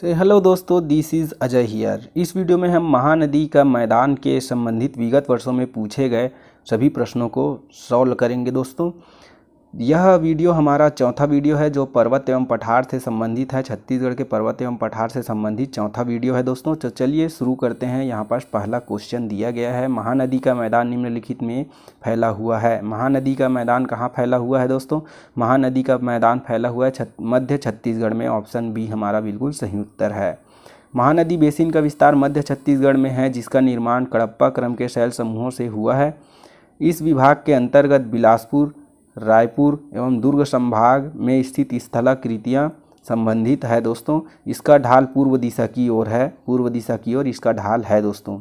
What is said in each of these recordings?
Hello दोस्तों, this is Ajay here. इस video में हम महानदी का मैदान के संबंधित विगत वर्षों में पूछे गए सभी प्रश्नों को सॉल्व करेंगे। दोस्तों, यह वीडियो हमारा चौथा वीडियो है जो पर्वत एवं पठार से संबंधित है। छत्तीसगढ़ के पर्वत एवं पठार से संबंधित चौथा वीडियो है। दोस्तों, तो चलिए शुरू करते हैं। यहाँ पर पहला क्वेश्चन दिया गया है, महानदी का मैदान निम्नलिखित में फैला हुआ है। महानदी का मैदान कहाँ फैला हुआ है दोस्तों? महानदी का मैदान फैला हुआ है मध्य छत्तीसगढ़ में। ऑप्शन बी हमारा बिल्कुल सही उत्तर है। महानदी बेसिन का विस्तार मध्य छत्तीसगढ़ में है, जिसका निर्माण कडप्पा क्रम के शैल समूहों से हुआ है। इस विभाग के अंतर्गत बिलासपुर, रायपुर एवं दुर्ग संभाग में स्थित स्थलाकृतियाँ संबंधित है। दोस्तों, इसका ढाल पूर्व दिशा की ओर है। पूर्व दिशा की ओर इसका ढाल है। दोस्तों,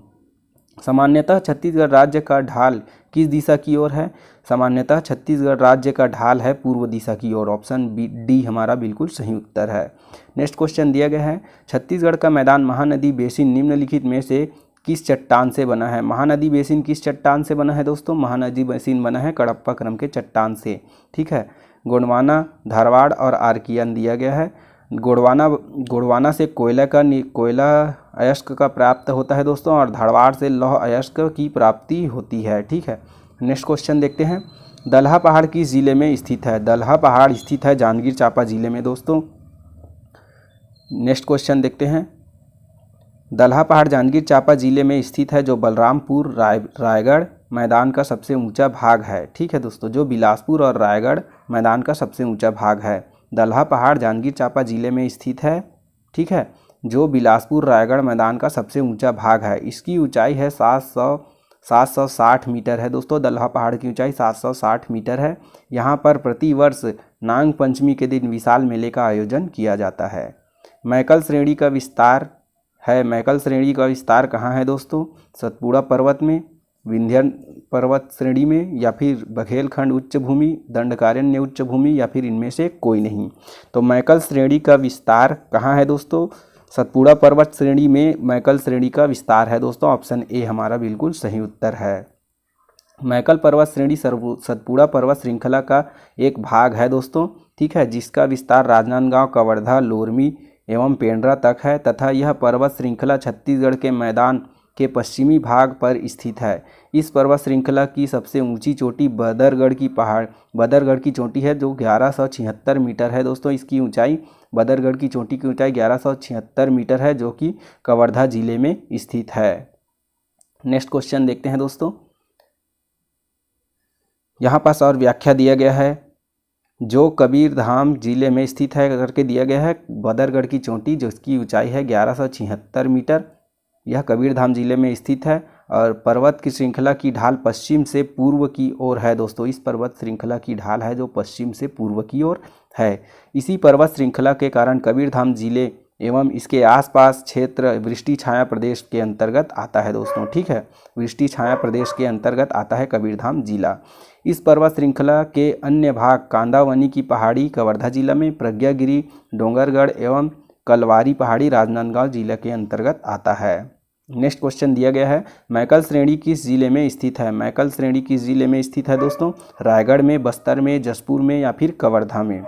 सामान्यतः छत्तीसगढ़ राज्य का ढाल किस दिशा की ओर है? सामान्यतः छत्तीसगढ़ राज्य का ढाल है पूर्व दिशा की ओर। ऑप्शन बी डी हमारा बिल्कुल सही उत्तर है। नेक्स्ट क्वेश्चन दिया गया है, छत्तीसगढ़ का मैदान महानदी बेसिन निम्नलिखित में से किस चट्टान से बना है? महानदी बेसिन किस चट्टान से बना है दोस्तों? महानदी बेसिन बना है कडप्पा क्रम के चट्टान से। ठीक है, गोंडवाना, धारवाड़ और आर्कियन दिया गया है। गोंडवाना से कोयला अयस्क का प्राप्त होता है दोस्तों, और धारवाड़ से लौह अयस्क की प्राप्ति होती है। ठीक है, नेक्स्ट क्वेश्चन देखते हैं, दलहा पहाड़ किस जिले में स्थित है? दलहा पहाड़ स्थित है जांजगीर चांपा जिले में। दोस्तों, नेक्स्ट क्वेश्चन देखते हैं, दलहा पहाड़ जांजगीर चांपा जिले में स्थित है, जो बलरामपुर रायगढ़ मैदान का सबसे ऊंचा भाग है। ठीक है दोस्तों, जो बिलासपुर और रायगढ़ मैदान का सबसे ऊंचा भाग है। दलहा पहाड़ जांजगीर चांपा जिले में स्थित है। ठीक है, जो बिलासपुर रायगढ़ मैदान का सबसे ऊंचा भाग है। इसकी ऊंचाई है 760 मीटर है। दोस्तों, दलहा पहाड़ की ऊंचाई 760 मीटर है। यहाँ पर प्रतिवर्ष नाग पंचमी के दिन विशाल मेले का आयोजन किया जाता है। मैकल श्रेणी का विस्तार है। मैकल श्रेणी का विस्तार कहाँ है दोस्तों? सतपुड़ा पर्वत में, विंध्य पर्वत श्रेणी में, या फिर बघेलखंड उच्च भूमि, दंडकारण्य उच्च भूमि, या फिर इनमें से कोई नहीं। तो मैकल श्रेणी का विस्तार कहाँ है दोस्तों? सतपुड़ा पर्वत श्रेणी में मैकल श्रेणी का विस्तार है। दोस्तों, ऑप्शन ए हमारा बिल्कुल सही उत्तर है। मैकल पर्वत श्रेणी सतपुड़ा पर्वत श्रृंखला का एक भाग है दोस्तों। ठीक है, जिसका विस्तार राजनांदगांव, कवर्धा, लोरमी एवं पेंड्रा तक है, तथा यह पर्वत श्रृंखला छत्तीसगढ़ के मैदान के पश्चिमी भाग पर स्थित है। इस पर्वत श्रृंखला की सबसे ऊंची चोटी बदरगढ़ की चोटी है, जो 1176 मीटर है। दोस्तों, इसकी ऊंचाई, बदरगढ़ की चोटी की ऊंचाई 1176 मीटर है, जो कि कवर्धा जिले में स्थित है। नेक्स्ट क्वेश्चन देखते हैं दोस्तों, यहाँ पास और व्याख्या दिया गया है, जो कबीरधाम जिले में स्थित है करके दिया गया है। बदरगढ़ की चोटी जिसकी ऊंचाई है 1176 मीटर, यह कबीरधाम जिले में स्थित है, और पर्वत की श्रृंखला की ढाल पश्चिम से पूर्व की ओर है। दोस्तों, इस पर्वत श्रृंखला की ढाल है जो पश्चिम से पूर्व की ओर है। इसी पर्वत श्रृंखला के कारण कबीरधाम जिले एवं इसके आसपास क्षेत्र वृष्टि छाया प्रदेश के अंतर्गत आता है। दोस्तों, ठीक है, वृष्टि छाया प्रदेश के अंतर्गत आता है कबीरधाम जिला। इस पर्वत श्रृंखला के अन्य भाग कांदावनी की पहाड़ी कवर्धा जिला में, प्रज्ञागिरी, डोंगरगढ़ एवं कलवारी पहाड़ी राजनांदगांव जिले के अंतर्गत आता है। नेक्स्ट क्वेश्चन दिया गया है, मैकल श्रेणी किस जिले में स्थित है? मैकल श्रेणी किस जिले में स्थित है दोस्तों? रायगढ़ में, बस्तर में, जशपुर में, या फिर कवर्धा में?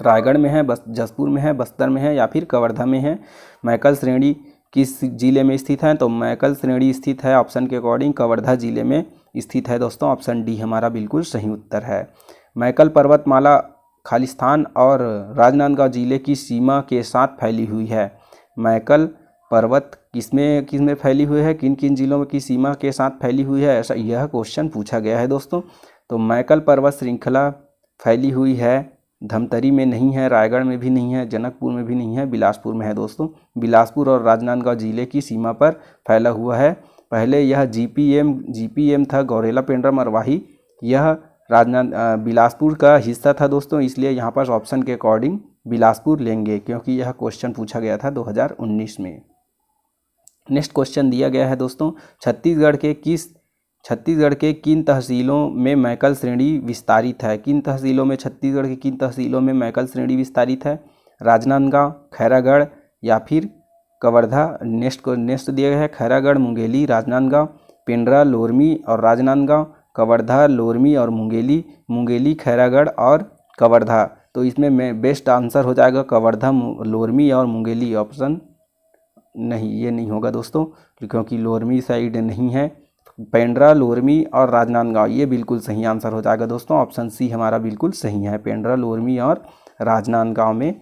रायगढ़ में है, जशपुर में है, बस्तर में है, या फिर कवर्धा में है। मैकल श्रेणी किस जिले में स्थित है? तो मैकल श्रेणी स्थित है ऑप्शन के अकॉर्डिंग कवर्धा जिले में स्थित है। दोस्तों, ऑप्शन डी हमारा बिल्कुल सही उत्तर है। मैकल पर्वतमाला खालिस्तान और राजनांदगांव जिले की सीमा के साथ फैली हुई है। मैकल पर्वत किसमें फैली हुई है, किन किन जिलों की सीमा के साथ फैली हुई है, ऐसा यह क्वेश्चन पूछा गया है दोस्तों। तो मैकल पर्वत श्रृंखला फैली हुई है धमतरी में नहीं है, रायगढ़ में भी नहीं है, जनकपुर में भी नहीं है, बिलासपुर में है। दोस्तों, बिलासपुर और राजनांदगांव जिले की सीमा पर फैला हुआ है। पहले यह जीपीएम था, गौरेला पेंड्रा मरवाही, यह बिलासपुर का हिस्सा था दोस्तों, इसलिए यहाँ पर ऑप्शन के अकॉर्डिंग बिलासपुर लेंगे, क्योंकि यह क्वेश्चन पूछा गया था 2019 में। नेक्स्ट क्वेश्चन दिया गया है दोस्तों, छत्तीसगढ़ के किन तहसीलों में मैकल श्रेणी विस्तारित है? किन तहसीलों में, छत्तीसगढ़ की किन तहसीलों में मैकल श्रेणी विस्तारित है? राजनांदगांव, खैरागढ़, या फिर कवर्धा? नेक्स्ट दिया गया है, खैरागढ़, मुंगेली, राजनांदगांव, पेंड्रा, लोरमी और राजनांदगांव, कवर्धा, लोरमी और मुंगेली, खैरागढ़ और कवर्धा। तो इसमें बेस्ट आंसर हो जाएगा कवर्धा, लोरमी और मुंगेली। ऑप्शन नहीं, ये नहीं होगा दोस्तों, क्योंकि लोरमी साइड नहीं है। पेंड्रा, लोरमी और राजनांदगांव, ये बिल्कुल सही आंसर हो जाएगा दोस्तों। ऑप्शन सी हमारा बिल्कुल सही है। पेंड्रा, लोरमी और राजनांदगांव में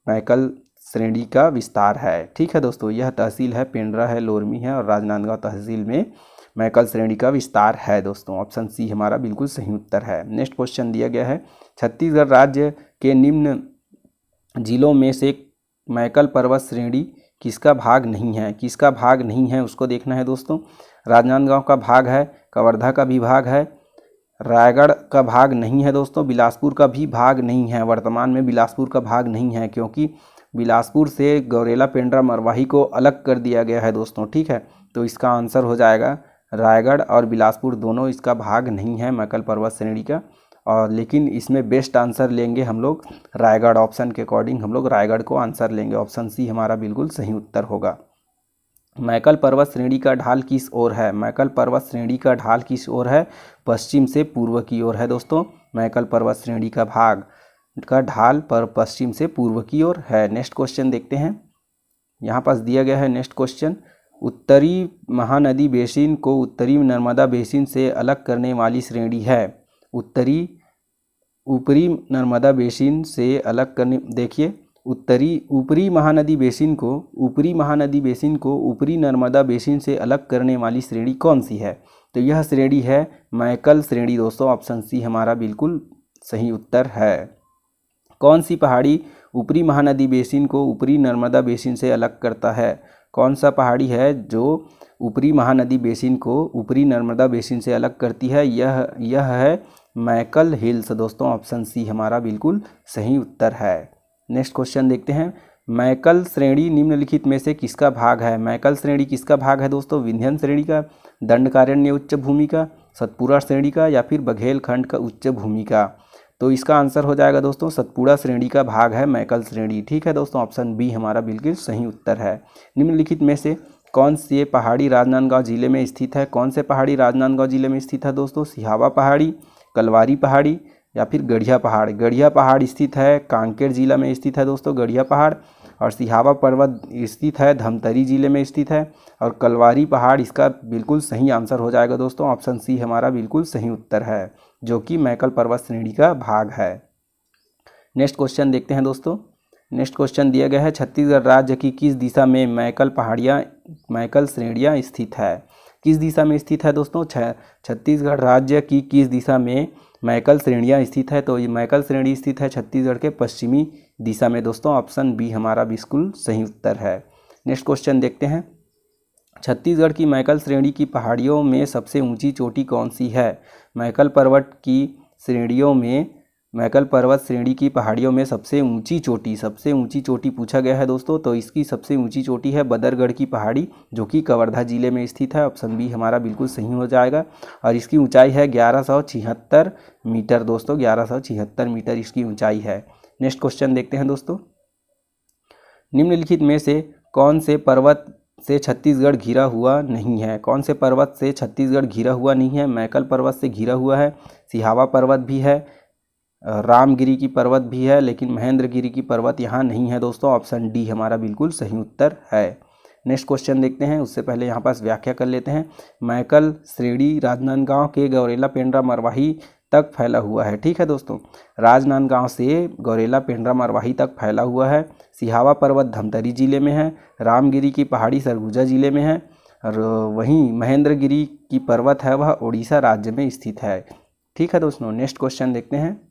मैकल श्रेणी का विस्तार है। ठीक है दोस्तों, यह तहसील है, पेंड्रा है, लोरमी है और राजनांदगांव तहसील में मैकल श्रेणी का विस्तार है दोस्तों। ऑप्शन सी हमारा बिल्कुल सही उत्तर है। नेक्स्ट क्वेश्चन दिया गया है, छत्तीसगढ़ राज्य के निम्न जिलों में से मैकल पर्वत श्रेणी किसका भाग नहीं है? किसका भाग नहीं है उसको देखना है दोस्तों। राजनांदगांव का भाग है, कवर्धा का भी भाग है, रायगढ़ का भाग नहीं है दोस्तों, बिलासपुर का भी भाग नहीं है। वर्तमान में बिलासपुर का भाग नहीं है, क्योंकि बिलासपुर से गौरेला, पेंड्रा, मरवाही को अलग कर दिया गया है दोस्तों। ठीक है, तो इसका आंसर हो जाएगा रायगढ़ और बिलासपुर दोनों इसका भाग नहीं है मैकल पर्वत श्रेणी का। और लेकिन इसमें बेस्ट आंसर लेंगे हम लोग रायगढ़। ऑप्शन के अकॉर्डिंग हम लोग रायगढ़ को आंसर लेंगे। ऑप्शन सी हमारा बिल्कुल सही उत्तर होगा। मैकल पर्वत श्रेणी का ढाल किस ओर है? मैकल पर्वत श्रेणी का ढाल किस ओर है? पश्चिम से पूर्व की ओर है दोस्तों। मैकल पर्वत श्रेणी का भाग का ढाल पर पश्चिम से पूर्व की ओर है। नेक्स्ट क्वेश्चन देखते हैं, यहाँ पास दिया गया है नेक्स्ट क्वेश्चन, उत्तरी महानदी बेसिन को उत्तरी नर्मदा बेसिन से अलग करने वाली श्रेणी है। ऊपरी नर्मदा बेसिन से अलग करने, देखिए ऊपरी महानदी बेसिन को ऊपरी नर्मदा बेसिन से अलग करने वाली श्रेणी कौन सी है? तो यह श्रेणी है मैकल श्रेणी दोस्तों। ऑप्शन सी हमारा बिल्कुल सही उत्तर है। कौन सी पहाड़ी ऊपरी महानदी बेसिन को ऊपरी नर्मदा बेसिन से अलग करता है? कौन सा पहाड़ी है जो ऊपरी महानदी बेसिन को ऊपरी नर्मदा बेसिन से अलग करती है? यह है मैकल हिल्स दोस्तों। ऑप्शन सी हमारा बिल्कुल सही उत्तर है। नेक्स्ट क्वेश्चन देखते हैं, मैकल श्रेणी निम्नलिखित में से किसका भाग है? मैकल श्रेणी किसका भाग है दोस्तों? विंध्यन श्रेणी का, दंडकारण्य उच्च भूमि का, सतपुड़ा श्रेणी का या फिर बघेलखंड का उच्च भूमि का? तो इसका आंसर हो जाएगा दोस्तों सतपुड़ा श्रेणी का भाग है मैकल श्रेणी। ठीक है दोस्तों, ऑप्शन बी हमारा बिल्कुल सही उत्तर है। निम्नलिखित में से कौन से पहाड़ी राजनांदगांव जिले में स्थित है? कौन से पहाड़ी राजनांदगांव जिले में स्थित है दोस्तों? सिहावा पहाड़ी, कलवारी पहाड़ी या फिर गढ़िया पहाड़? गढ़िया पहाड़ स्थित है कांकेर जिला में स्थित है दोस्तों गढ़िया पहाड़, और सिहावा पर्वत स्थित है धमतरी जिले में स्थित है, और कलवारी पहाड़ इसका बिल्कुल सही आंसर हो जाएगा दोस्तों। ऑप्शन सी हमारा बिल्कुल सही उत्तर है, जो कि मैकल पर्वत श्रेणी का भाग है। नेक्स्ट क्वेश्चन देखते हैं दोस्तों। नेक्स्ट क्वेश्चन दिया गया है, छत्तीसगढ़ राज्य की किस दिशा में मैकल श्रेणियाँ स्थित है? किस दिशा में स्थित है दोस्तों? छत्तीसगढ़ राज्य की किस दिशा में मैकल श्रेणियाँ स्थित है? तो ये मैकल श्रेणी स्थित है छत्तीसगढ़ के पश्चिमी दिशा में दोस्तों। ऑप्शन बी हमारा बिल्कुल सही उत्तर है। नेक्स्ट क्वेश्चन देखते हैं, छत्तीसगढ़ की मैकल श्रेणी की पहाड़ियों में सबसे ऊंची चोटी कौन सी है? मैकल पर्वत श्रेणी की पहाड़ियों में सबसे ऊंची चोटी पूछा गया है दोस्तों। तो इसकी सबसे ऊंची चोटी है बदरगढ़ की पहाड़ी, जो कि कवर्धा जिले में स्थित है। ऑप्शन बी हमारा बिल्कुल सही हो जाएगा, और इसकी ऊंचाई है 1176 मीटर दोस्तों। 1176 मीटर इसकी ऊंचाई है। नेक्स्ट क्वेश्चन देखते हैं दोस्तों, निम्नलिखित में से कौन से पर्वत से छत्तीसगढ़ घिरा हुआ नहीं है? कौन से पर्वत से छत्तीसगढ़ घिरा हुआ नहीं है? मैकल पर्वत से घिरा हुआ है, सिहावा पर्वत भी है, रामगिरी की पर्वत भी है, लेकिन महेंद्रगिरी की पर्वत यहाँ नहीं है दोस्तों। ऑप्शन डी हमारा बिल्कुल सही उत्तर है। नेक्स्ट क्वेश्चन देखते हैं, उससे पहले यहाँ पास व्याख्या कर लेते हैं। मैकल श्रेणी राजनांदगांव के गौरेला, पेंड्रा, मरवाही तक फैला हुआ है। ठीक है दोस्तों, राजनांदगांव से गौरेला, पेंड्रा, मरवाही तक फैला हुआ है। सिहावा पर्वत धमतरी जिले में है, रामगिरी की पहाड़ी सरगुजा जिले में है, और वहीं महेंद्रगिरी की पर्वत है वह उड़ीसा राज्य में स्थित है। ठीक है दोस्तों, नेक्स्ट क्वेश्चन देखते हैं,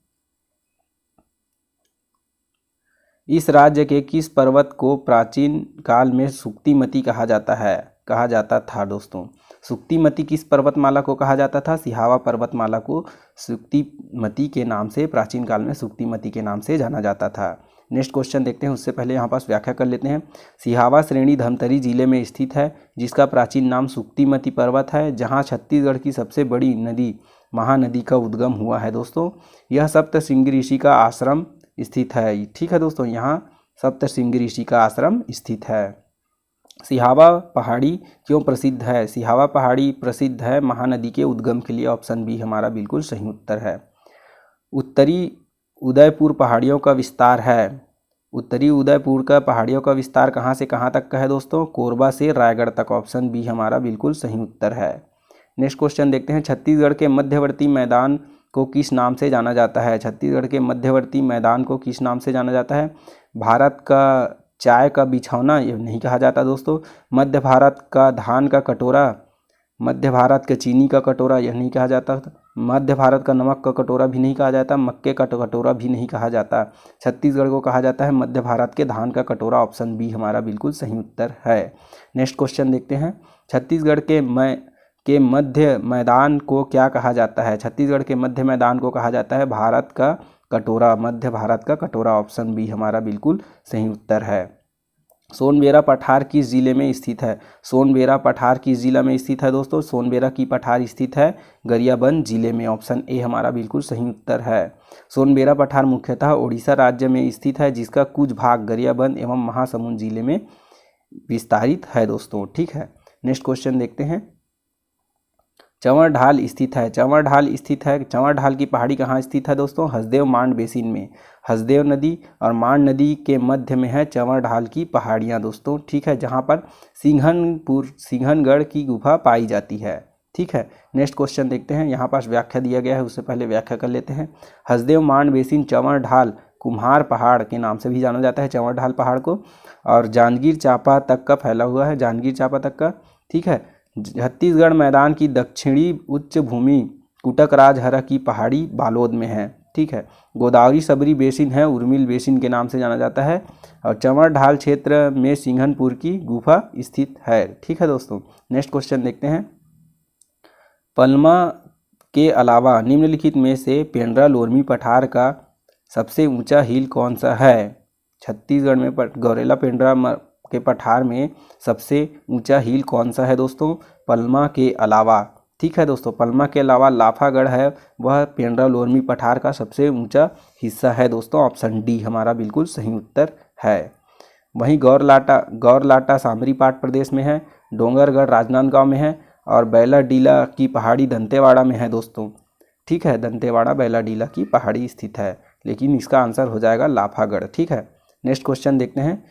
इस राज्य के किस पर्वत को प्राचीन काल में सुक्तिमती कहा जाता था दोस्तों? सुक्तिमती किस पर्वतमाला को कहा जाता था? सिहावा पर्वतमाला को सुक्तिमती के नाम से, प्राचीन काल में सुक्तिमती के नाम से जाना जाता था। नेक्स्ट क्वेश्चन देखते हैं, उससे पहले यहाँ पास व्याख्या कर लेते हैं। सिहावा श्रेणी धमतरी जिले में स्थित है, जिसका प्राचीन नाम सुक्तिमती पर्वत है, जहाँ छत्तीसगढ़ की सबसे बड़ी नदी महानदी का उद्गम हुआ है दोस्तों। यह सप्तशृंगी ऋषि का आश्रम स्थित है। ठीक है दोस्तों, यहाँ सप्तशृंगी ऋषि का आश्रम स्थित है। सिहावा पहाड़ी क्यों प्रसिद्ध है? सिहावा पहाड़ी प्रसिद्ध है महानदी के उद्गम के लिए। ऑप्शन बी हमारा बिल्कुल सही उत्तर है। उदयपुर पहाड़ियों का विस्तार है? उत्तरी उदयपुर का पहाड़ियों का विस्तार कहाँ से कहाँ तक का है दोस्तों? कोरबा से रायगढ़ तक। ऑप्शन बी हमारा बिल्कुल सही उत्तर है। नेक्स्ट क्वेश्चन देखते हैं, छत्तीसगढ़ के मध्यवर्ती मैदान को किस नाम से जाना जाता है? छत्तीसगढ़ के मध्यवर्ती मैदान को किस नाम से जाना जाता है? भारत का चाय का बिछौना ये नहीं कहा जाता दोस्तों। मध्य भारत का धान का कटोरा, मध्य भारत के चीनी का कटोरा यह नहीं कहा जाता। मध्य भारत का नमक का कटोरा भी नहीं कहा जाता। मक्के का कटोरा भी नहीं कहा जाता। छत्तीसगढ़ को कहा जाता है मध्य भारत के धान का कटोरा। ऑप्शन बी हमारा बिल्कुल सही उत्तर है। नेक्स्ट क्वेश्चन देखते हैं, छत्तीसगढ़ के मध्य मैदान को क्या कहा जाता है? छत्तीसगढ़ के मध्य मैदान को कहा जाता है भारत का कटोरा, मध्य भारत का कटोरा। ऑप्शन बी हमारा बिल्कुल सही उत्तर है। सोनबेरा पठार किस जिले में स्थित है? सोनबेरा पठार किस जिला में स्थित है दोस्तों? सोनबेरा की पठार स्थित है गरियाबंद जिले में। ऑप्शन ए हमारा बिल्कुल सही उत्तर है। सोनबेरा पठार मुख्यतः ओडिशा राज्य में स्थित है, जिसका कुछ भाग गरियाबंद एवं महासमुंद जिले में विस्तारित है दोस्तों। ठीक है, नेक्स्ट क्वेश्चन देखते हैं, चंवर ढाल स्थित है? चंवर ढाल स्थित है, चंवर ढाल की पहाड़ी कहाँ स्थित है दोस्तों? हसदेव मांड बेसिन में। हसदेव नदी और मांड नदी के मध्य में है चंवर ढाल की पहाड़ियाँ दोस्तों। ठीक है, जहाँ पर सिंघनगढ़ की गुफा पाई जाती है। ठीक है, नेक्स्ट क्वेश्चन देखते हैं, यहाँ पास व्याख्या दिया गया है, उससे पहले व्याख्या कर लेते हैं। हसदेव मांड बेसिन चंवर ढाल कुम्हार पहाड़ के नाम से भी जाना जाता है, चंवर ढाल पहाड़ को, और जांजगीर चांपा तक का फैला हुआ है, जांजगीर चांपा तक का। ठीक है, छत्तीसगढ़ मैदान की दक्षिणी उच्च भूमि कुटक राजहरा की पहाड़ी बालोद में है। ठीक है, गोदावरी सबरी बेसिन है, उर्मिल बेसिन के नाम से जाना जाता है, और चंवर ढाल क्षेत्र में सिंघनपुर की गुफा स्थित है। ठीक है दोस्तों, नेक्स्ट क्वेश्चन देखते हैं, पलमा के अलावा निम्नलिखित में से पेंड्रा लोरमी पठार का सबसे ऊंचा हिल कौन सा है? छत्तीसगढ़ में गौरेला पेंड्रा के पठार में सबसे ऊंचा हिल कौन सा है दोस्तों? पलमा के अलावा। ठीक है दोस्तों, पलमा के अलावा लाफागढ़ है, वह पेंड्रा लोरमी पठार का सबसे ऊंचा हिस्सा है दोस्तों। ऑप्शन डी हमारा बिल्कुल सही उत्तर है। वहीं गौरलाटा सामरीपाट प्रदेश में है, डोंगरगढ़ राजनांदगांव में है, और बैलाडीला की पहाड़ी दंतेवाड़ा में है दोस्तों। ठीक है, दंतेवाड़ा बैलाडीला की पहाड़ी स्थित है, लेकिन इसका आंसर हो जाएगा लाफागढ़। ठीक है, नेक्स्ट क्वेश्चन देखते हैं,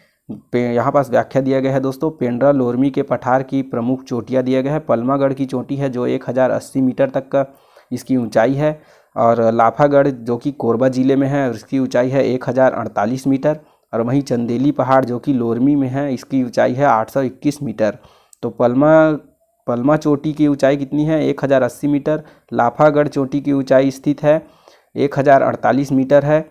यहाँ पास व्याख्या दिया गया है दोस्तों, पेंड्रा लोरमी के पठार की प्रमुख चोटियाँ दिया गया है। पलमागढ़ की चोटी है जो 1080 मीटर तक का इसकी ऊंचाई है, और लाफागढ़ जो कि कोरबा जिले में है उसकी ऊंचाई है 1048 मीटर, और वहीं चंदेली पहाड़ जो कि लोरमी में है इसकी ऊंचाई है 821 मीटर। तो पलमा चोटी की ऊंचाई कितनी है? 1080 मीटर। लाफागढ़ चोटी की ऊंचाई स्थित है 1048 मीटर है,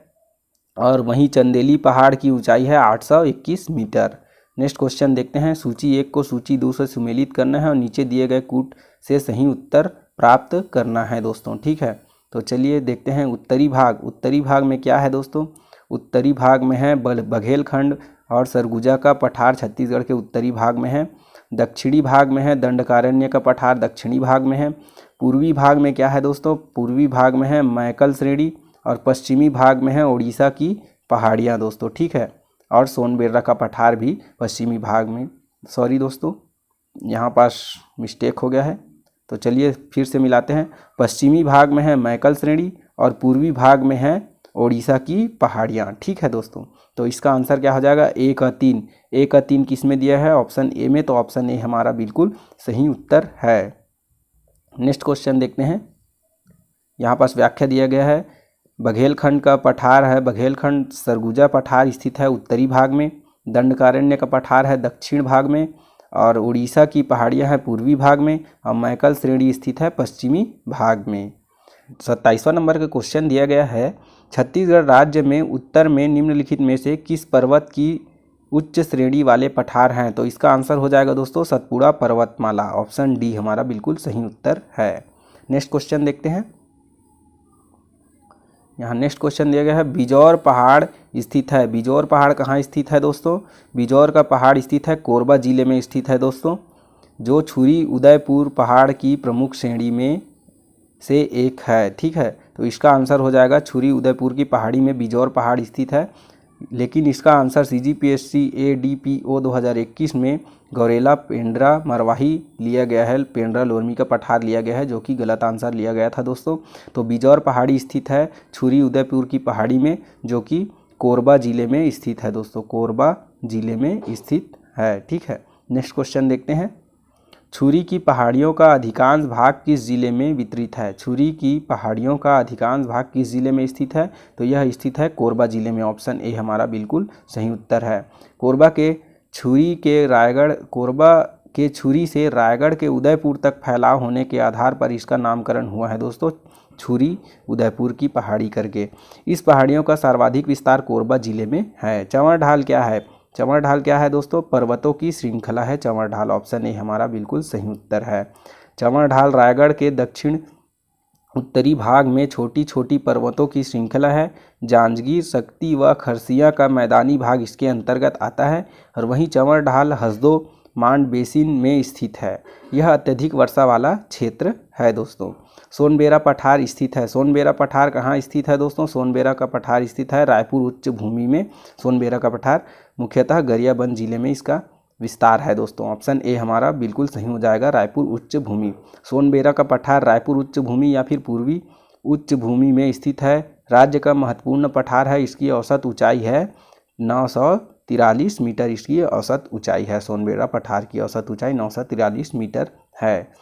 और वहीं चंदेली पहाड़ की ऊंचाई है 821 मीटर। नेक्स्ट क्वेश्चन देखते हैं, सूची 1 को सूची 2 से सुमेलित करना है और नीचे दिए गए कूट से सही उत्तर प्राप्त करना है दोस्तों। ठीक है, तो चलिए देखते हैं उत्तरी भाग। उत्तरी भाग में क्या है दोस्तों? उत्तरी भाग में है बघेलखंड और सरगुजा का पठार, छत्तीसगढ़ के उत्तरी भाग में है। दक्षिणी भाग में है दंडकारण्य का पठार, दक्षिणी भाग में है। पूर्वी भाग में क्या है दोस्तों? पूर्वी भाग में है मैकल श्रेणी, और पश्चिमी भाग में है उड़ीसा की पहाड़ियाँ दोस्तों। ठीक है, और सोनबेरा का पठार भी पश्चिमी भाग में। सॉरी दोस्तों, यहाँ पास मिस्टेक हो गया है, तो चलिए फिर से मिलाते हैं। पश्चिमी भाग में है मैकल श्रेणी और पूर्वी भाग में है उड़ीसा की पहाड़ियाँ। ठीक है दोस्तों, तो इसका आंसर क्या हो जाएगा? ए का 3। ए का 3 किस में दिया है? ऑप्शन ए में, तो ऑप्शन ए हमारा बिल्कुल सही उत्तर है। नेक्स्ट क्वेश्चन देखते हैं, यहाँ पास व्याख्या दिया गया है, बघेलखंड का पठार है, बघेलखंड सरगुजा पठार स्थित है उत्तरी भाग में, दंडकारण्य का पठार है दक्षिण भाग में, और उड़ीसा की पहाड़ियाँ हैं पूर्वी भाग में, और मैकल श्रेणी स्थित है पश्चिमी भाग में। 27वां नंबर का क्वेश्चन दिया गया है, छत्तीसगढ़ राज्य में उत्तर में निम्नलिखित में से किस पर्वत की उच्च श्रेणी वाले पठार हैं? तो इसका आंसर हो जाएगा दोस्तों सतपुड़ा पर्वतमाला। ऑप्शन डी हमारा बिल्कुल सही उत्तर है। नेक्स्ट क्वेश्चन देखते हैं, यहाँ नेक्स्ट क्वेश्चन दिया गया है, बिजौर पहाड़ स्थित है। बिजौर पहाड़ कहाँ स्थित है दोस्तों? बिजौर का पहाड़ स्थित है कोरबा जिले में स्थित है दोस्तों, जो छुरी उदयपुर पहाड़ की प्रमुख श्रेणी में से एक है। ठीक है, तो इसका आंसर हो जाएगा छुरी उदयपुर की पहाड़ी में बिजौर पहाड़ स्थित है। लेकिन इसका आंसर CGPSC ADPO 2021 में गौरेला, पेंड्रा, मरवाही लिया गया है, पेंड्रा लोरमी का पठार लिया गया है, जो कि गलत आंसर लिया गया था दोस्तों। तो बिजौर पहाड़ी स्थित है छुरी उदयपुर की पहाड़ी में, जो कि कोरबा जिले में स्थित है दोस्तों, कोरबा जिले में स्थित है। ठीक है, नेक्स्ट क्वेश्चन देखते हैं। छुरी की पहाड़ियों का अधिकांश भाग किस जिले में वितरित है? छुरी की पहाड़ियों का अधिकांश भाग किस जिले में स्थित है? तो यह स्थित है कोरबा जिले में। ऑप्शन ए हमारा बिल्कुल सही उत्तर है। कोरबा के छुरी से रायगढ़ के उदयपुर तक फैलाव होने के आधार पर इसका नामकरण हुआ है दोस्तों, छुरी उदयपुर की पहाड़ी करके। इस पहाड़ियों का सर्वाधिक विस्तार कोरबा जिले में है। चंवर ढाल क्या है? चंवर ढाल क्या है दोस्तों? पर्वतों की श्रृंखला है चंवर ढाल। ऑप्शन ए हमारा बिल्कुल सही उत्तर है। चंवर ढाल रायगढ़ के दक्षिण उत्तरी भाग में छोटी छोटी पर्वतों की श्रृंखला है। जांजगीर, शक्ति व खरसिया का मैदानी भाग इसके अंतर्गत आता है, और वहीं चंवर ढाल हसदो मांड बेसिन में स्थित है। यह अत्यधिक वर्षा वाला क्षेत्र है दोस्तों। सोनबेरा पठार स्थित है। सोनबेरा पठार कहाँ स्थित है दोस्तों? सोनबेरा का पठार स्थित है रायपुर उच्च भूमि में। सोनबेरा का पठार मुख्यतः गरियाबंद जिले में इसका विस्तार है दोस्तों। ऑप्शन ए हमारा बिल्कुल सही हो जाएगा, रायपुर उच्च भूमि। सोनबेरा का पठार रायपुर उच्च भूमि या फिर पूर्वी उच्च भूमि में स्थित है। राज्य का महत्वपूर्ण पठार है। इसकी औसत ऊंचाई है 943 मीटर। इसकी औसत ऊंचाई है, सोनबेरा पठार की औसत ऊंचाई 943 मीटर है।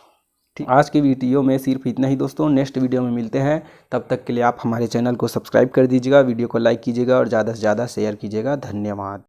ठीक, आज के वीडियो में सिर्फ इतना ही दोस्तों। नेक्स्ट वीडियो में मिलते हैं, तब तक के लिए आप हमारे चैनल को सब्सक्राइब कर दीजिएगा, वीडियो को लाइक कीजिएगा और ज़्यादा से ज़्यादा शेयर कीजिएगा। धन्यवाद।